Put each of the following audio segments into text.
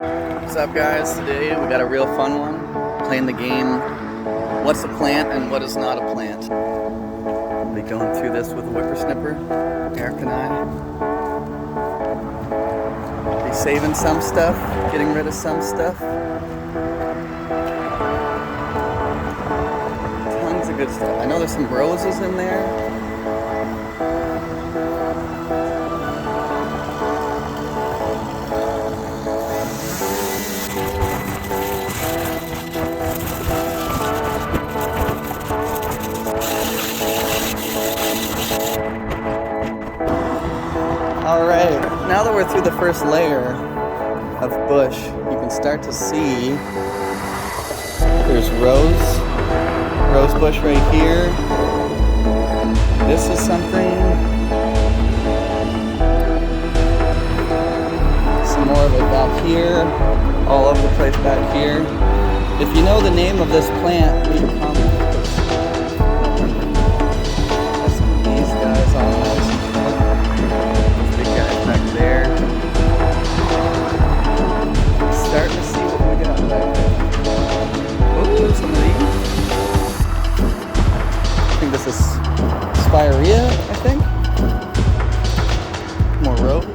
What's up, guys? Today we got a real fun one, playing the game what's a plant and what is not a plant. We'll be going through this with a whippersnipper, Eric and I. Be saving some stuff, getting rid of some stuff. Tons of good stuff. I know there's some roses in there. Alright, now that we're through the first layer of bush, you can start to see there's rose bush right here. This is something. Some more of it back here, all over the place back here. If you know the name of this plant, leave a comment. Got some of these guys all nice. There. Starting to see what we got back there. Oh, some of these. I think this is spirea, I think. More rose.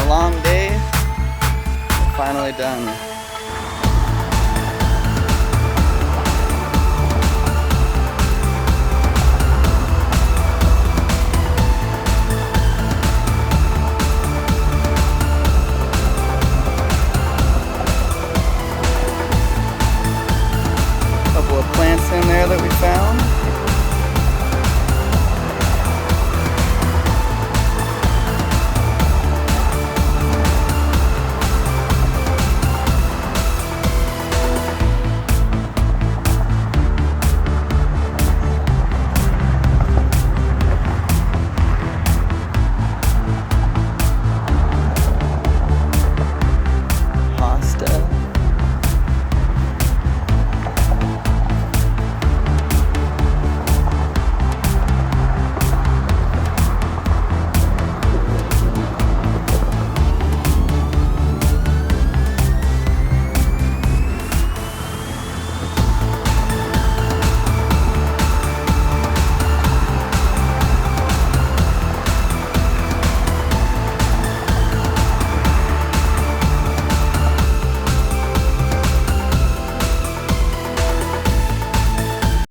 Long day, finally done.